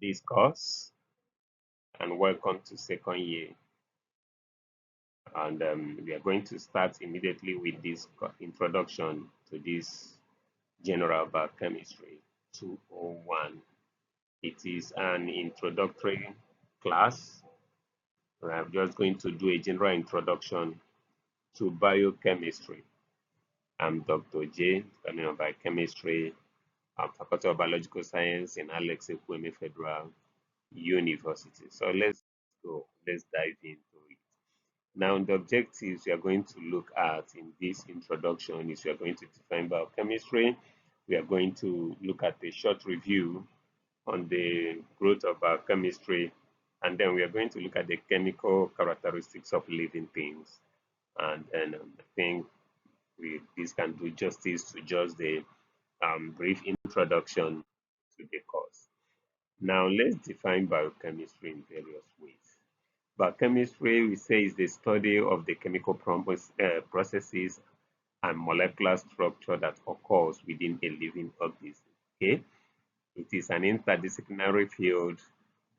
this course, and welcome to second year. And we are going to start immediately with this introduction to this general biochemistry 201. It is an introductory class. I'm just going to do a general introduction to biochemistry. I'm Dr. J, Department of Biochemistry, Faculty of Biological Science in Alex Ekwueme Federal University. So let's go, let's dive into it. Now, the objectives we are going to look at in this introduction is we are going to define biochemistry. We are going to look at a short review on the growth of biochemistry, and then we are going to look at the chemical characteristics of living things. And then I think this can do justice to just the brief introduction to the course. Now, let's define biochemistry in various ways. Biochemistry, we say, is the study of the chemical processes and molecular structure that occurs within a living organism. Okay, it is an interdisciplinary field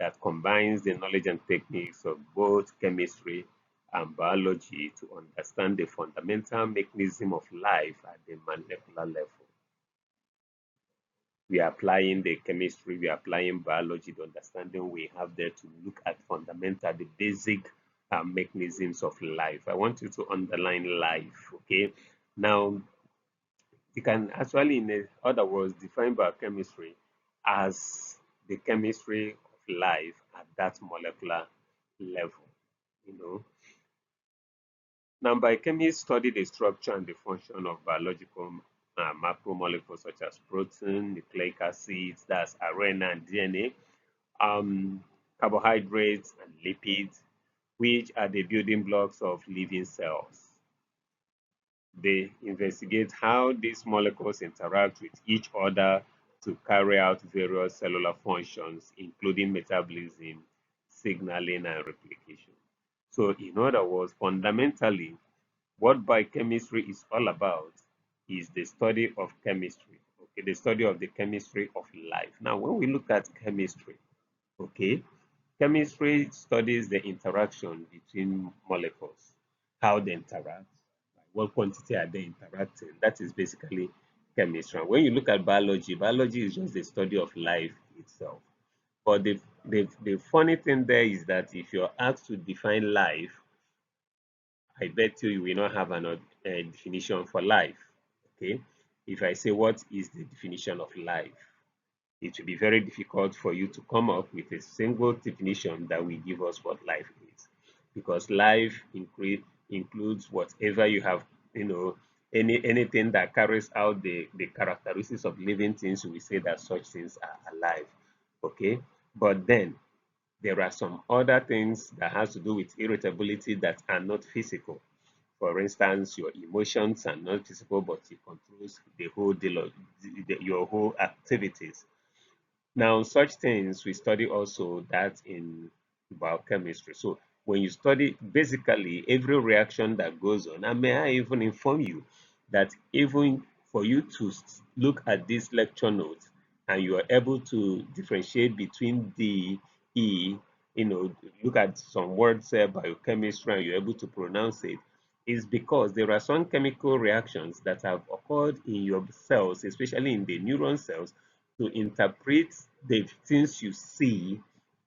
that combines the knowledge and techniques of both chemistry and biology to understand the fundamental mechanism of life at the molecular level. We are applying the chemistry, we are applying biology, the understanding we have there to look at fundamental, the basic mechanisms of life. I want you to underline life, okay? Now, you can actually, in other words, define biochemistry as the chemistry of life at that molecular level, you know. Now, biochemists study the structure and the function of biological macromolecules such as protein, nucleic acids, that's RNA and DNA, carbohydrates and lipids, which are the building blocks of living cells. They investigate how these molecules interact with each other to carry out various cellular functions, including metabolism, signaling, and replication. So, in other words, fundamentally, what biochemistry is all about is the study of chemistry, okay, the study of the chemistry of life. Now, when we look at chemistry, okay, chemistry studies the interaction between molecules, how they interact, what quantity are they interacting. That is basically chemistry. And when you look at biology, biology is just the study of life itself. But the funny thing there is that if you're asked to define life, I bet you will not have a definition for life. Okay, if I say what is the definition of life, it will be very difficult for you to come up with a single definition that will give us what life is, because life includes whatever you have, anything that carries out the characteristics of living things. We say that such things are alive. Okay, but then there are some other things that has to do with irritability that are not physical. For instance, your emotions are not physical, but it controls the whole deal of your whole activities. Now, such things we study also that in biochemistry. So when you study basically every reaction that goes on, and may I even inform you that even for you to look at this lecture notes and you are able to differentiate between D, E, look at some words there, biochemistry, and you're able to pronounce it, is because there are some chemical reactions that have occurred in your cells, especially in the neuron cells, to interpret the things you see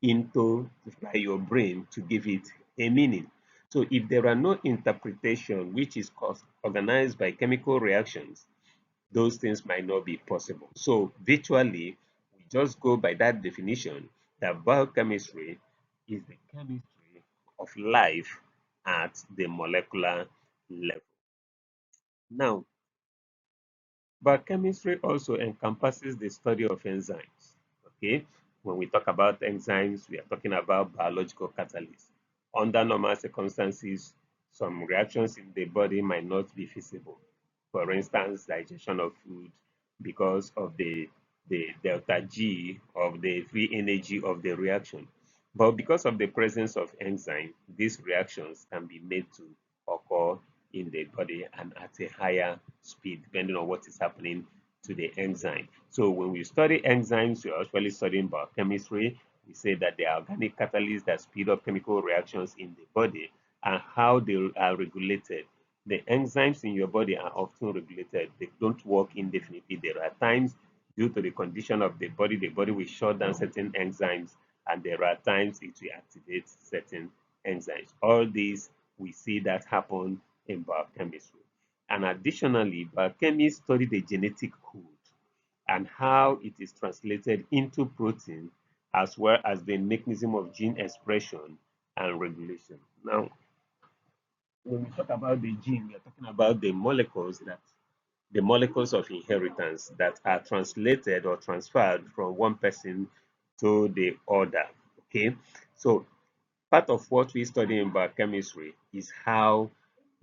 into by your brain to give it a meaning. So if there are no interpretation which is organized by chemical reactions, those things might not be possible. So virtually, we just go by that definition that biochemistry is the chemistry of life at the molecular level. Now, biochemistry also encompasses the study of enzymes. Okay, when we talk about enzymes, we are talking about biological catalysts. Under normal circumstances, some reactions in the body might not be feasible. For instance, digestion of food because of the delta G of the free energy of the reaction. But because of the presence of enzyme, these reactions can be made to occur in the body and at a higher speed, depending on what is happening to the enzyme. So when we study enzymes, we're actually studying biochemistry. We say that they are organic catalysts that speed up chemical reactions in the body and how they are regulated. The enzymes in your body are often regulated. They don't work indefinitely. There are times due to the condition of the body will shut down certain enzymes, and there are times it will activate certain enzymes. All these, we see that happen in biochemistry. And additionally, biochemists study the genetic code and how it is translated into protein, as well as the mechanism of gene expression and regulation. Now, when we talk about the gene, we are talking about the molecules of inheritance that are translated or transferred from one person to the other. Okay, so part of what we study in biochemistry is how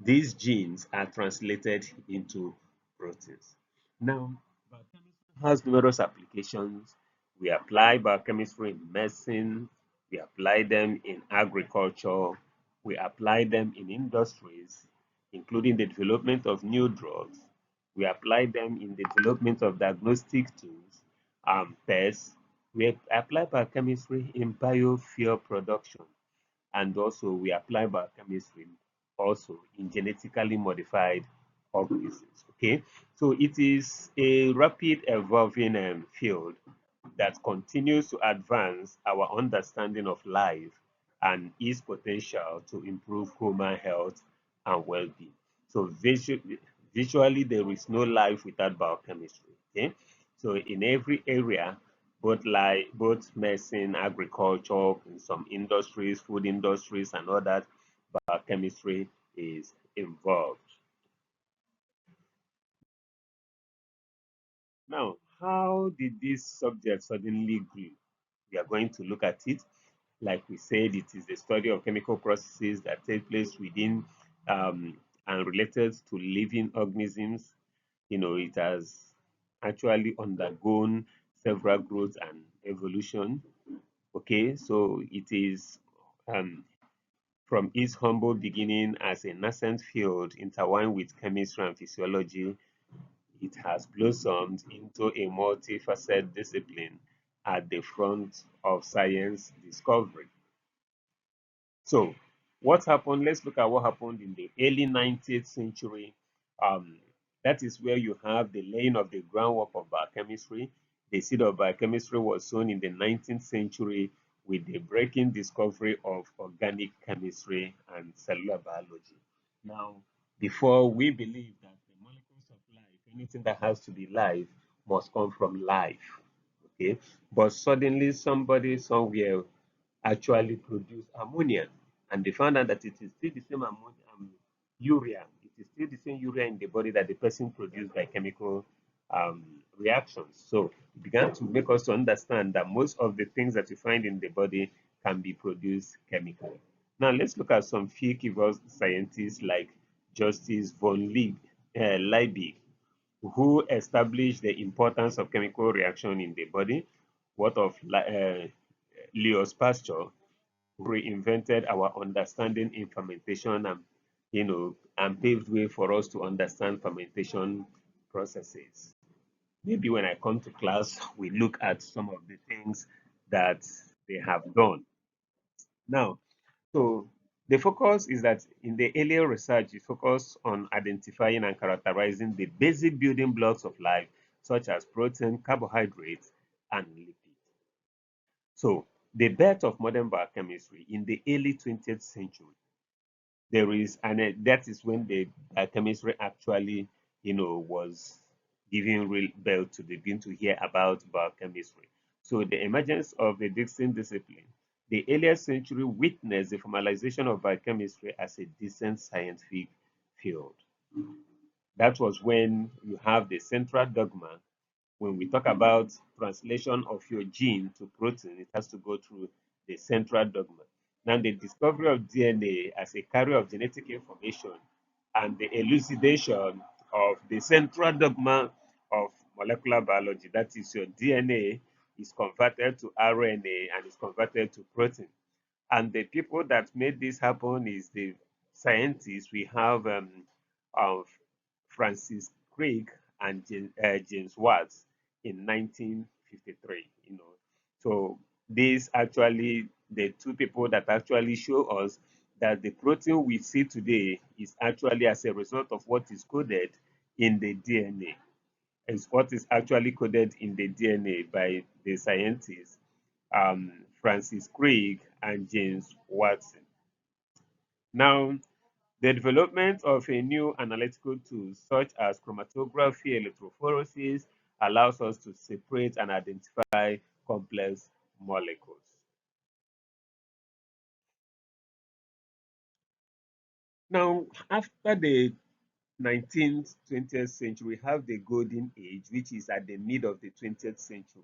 these genes are translated into proteins. Now, biochemistry has numerous applications. We apply biochemistry in medicine, we apply them in agriculture, we apply them in industries, including the development of new drugs. We apply them in the development of diagnostic tools, tests. We apply biochemistry in biofuel production, and also we apply biochemistry also in genetically modified organisms. Okay, so it is a rapid evolving field that continues to advance our understanding of life and its potential to improve human health and well-being. So visually, there is no life without biochemistry. Okay, so in every area, both medicine, agriculture, in some industries, food industries, and all that, biochemistry is involved. Now, how did this subject suddenly grow? We are going to look at it. Like we said, it is the study of chemical processes that take place within and related to living organisms. It has actually undergone several growth and evolution. Okay, so it is um, from its humble beginning as a nascent field intertwined with chemistry and physiology, it has blossomed into a multifaceted discipline at the front of science discovery. So, what happened? Let's look at what happened in the early 19th century. Um, that is where you have the laying of the groundwork of biochemistry. The seed of biochemistry was sown in the 19th century with the breaking discovery of organic chemistry and cellular biology. Now, before we believe that the molecules of life, anything that has to be life, must come from life. Okay, but suddenly somebody somewhere actually produce ammonia, and they found out that it is still the same ammonia, urea. It is still the same urea in the body that the person produced by chemical um, reactions. So it began to make us to understand that most of the things that you find in the body can be produced chemically. Now let's look at some few key scientists like Justice von Liebig, who established the importance of chemical reaction in the body. What of Leos Pasteur, who reinvented our understanding in fermentation and paved way for us to understand fermentation processes. Maybe when I come to class, we look at some of the things that they have done. Now, so the focus is that in the earlier research, it focused on identifying and characterizing the basic building blocks of life, such as protein, carbohydrates, and lipids. So the birth of modern biochemistry in the early 20th century, there is, and that is when the biochemistry actually, was giving real birth to begin to hear about biochemistry. So the emergence of the distinct discipline, the earlier century witnessed the formalization of biochemistry as a distinct scientific field. That was when you have the central dogma. When we talk about translation of your gene to protein, it has to go through the central dogma. Now, the discovery of DNA as a carrier of genetic information and the elucidation of the central dogma of molecular biology, that is, your DNA is converted to RNA and is converted to protein. And the people that made this happen is the scientists. We have Francis Crick and James Watts in 1953. So these actually the two people that actually show us that the protein we see today is actually as a result of what is coded in the DNA. Is what is actually coded in the DNA by the scientists Francis Crick and James Watson. Now, the development of a new analytical tool such as chromatography electrophoresis allows us to separate and identify complex molecules. Now, after the 19th, 20th century, we have the golden age, which is at the mid of the 20th century.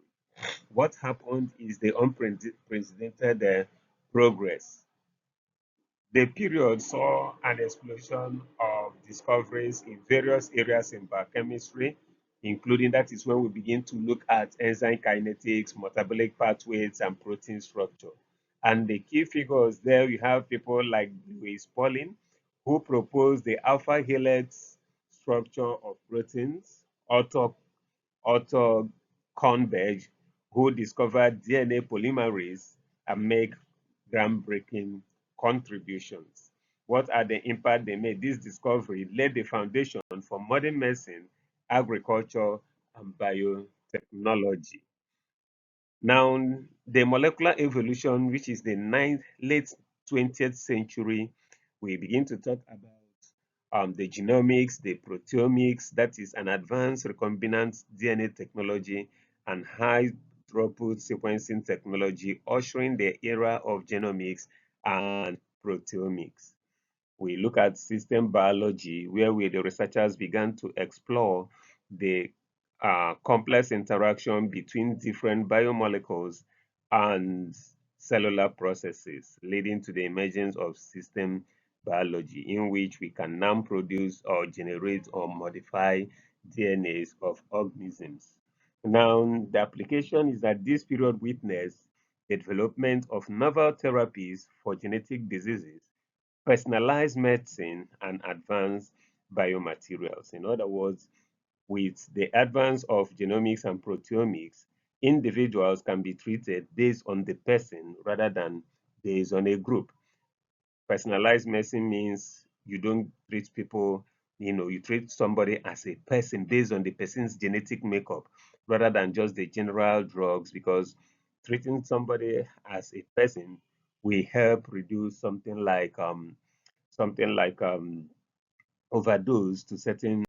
What happened is the unprecedented progress. The period saw an explosion of discoveries in various areas in biochemistry, including that is when we begin to look at enzyme kinetics, metabolic pathways, and protein structure. And the key figures there, we have people like Louis Pauling, who proposed the alpha helix structure of proteins, Otto Kornberg, who discovered DNA polymerase and make groundbreaking contributions. What are the impact they made? This discovery laid the foundation for modern medicine, agriculture, and biotechnology. Now, the molecular evolution, which is the late 20th century, we begin to talk about the genomics, the proteomics, that is an advanced recombinant DNA technology and high throughput sequencing technology, ushering the era of genomics and proteomics. We look at system biology, where the researchers began to explore the complex interaction between different biomolecules and cellular processes, leading to the emergence of system biology, in which we can now produce or generate or modify DNAs of organisms. Now, the application is that this period witnessed the development of novel therapies for genetic diseases, personalized medicine, and advanced biomaterials. In other words, with the advance of genomics and proteomics, individuals can be treated based on the person rather than based on a group. Personalized medicine means you don't treat people, you treat somebody as a person based on the person's genetic makeup rather than just the general drugs, because treating somebody as a person will help reduce something like overdose to certain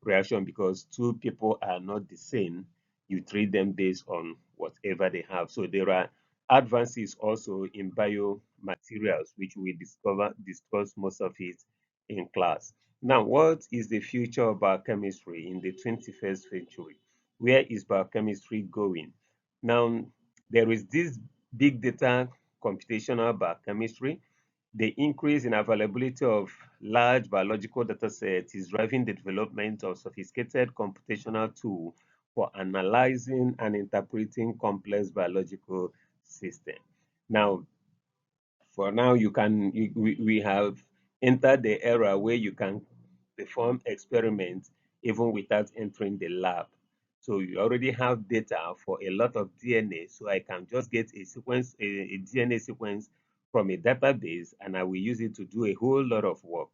reaction, because two people are not the same. You treat them based on whatever they have. So there are advances also in biomaterials, which we discuss most of it in class. Now, what is the future of biochemistry in the 21st century? Where is biochemistry going? Now, there is this big data computational biochemistry. The increase in availability of large biological datasets is driving the development of sophisticated computational tools for analyzing and interpreting complex biological systems. Now, for now, we have entered the era where you can perform experiments even without entering the lab. So you already have data for a lot of DNA. So I can just get a DNA sequence from a database, and I will use it to do a whole lot of work.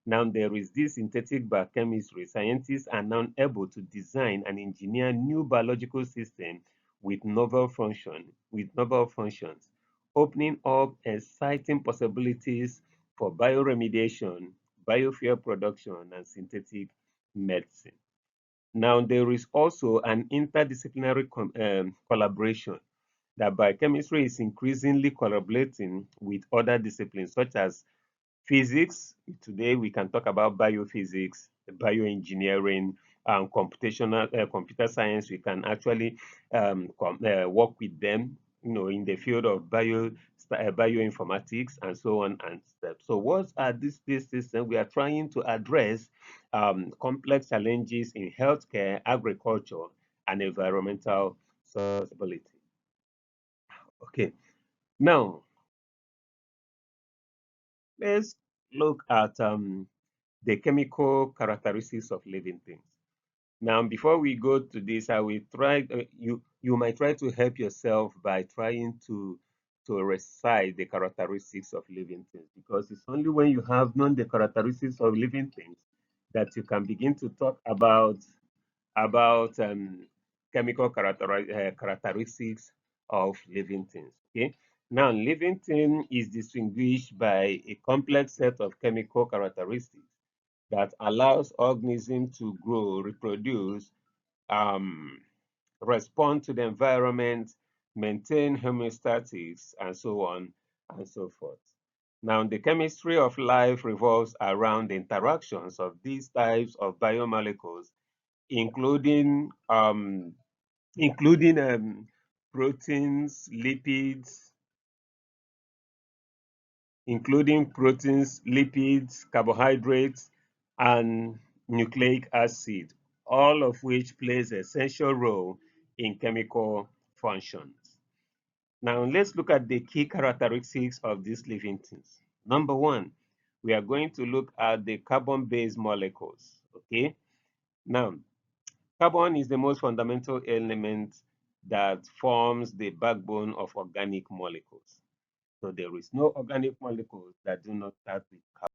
Now there is this synthetic biochemistry. Scientists are now able to design and engineer new biological systems with novel functions, opening up exciting possibilities for bioremediation, biofuel production, and synthetic medicine. Now, there is also an interdisciplinary collaboration that biochemistry is increasingly collaborating with other disciplines such as physics. Today, we can talk about biophysics, bioengineering, computational computer science. We can actually work with them, in the field of bioinformatics and so on and stuff. So, what are these systems? We are trying to address complex challenges in healthcare, agriculture, and environmental sustainability. Okay, now let's look at the chemical characteristics of living things. Now, before we go to this, I will try. You might try to help yourself by trying to recite the characteristics of living things, because it's only when you have known the characteristics of living things that you can begin to talk about chemical characteristics of living things. Okay. Now, living thing is distinguished by a complex set of chemical characteristics that allows organism to grow, reproduce, um, respond to the environment, maintain homeostasis, and so on and so forth. Now, the chemistry of life revolves around the interactions of these types of biomolecules, including proteins, lipids, carbohydrates, and nucleic acid, all of which plays an essential role in chemical functions. Now, let's look at the key characteristics of these living things. Number one, we are going to look at the carbon-based molecules, okay? Now, carbon is the most fundamental element that forms the backbone of organic molecules. So there is no organic molecules that do not start with carbon.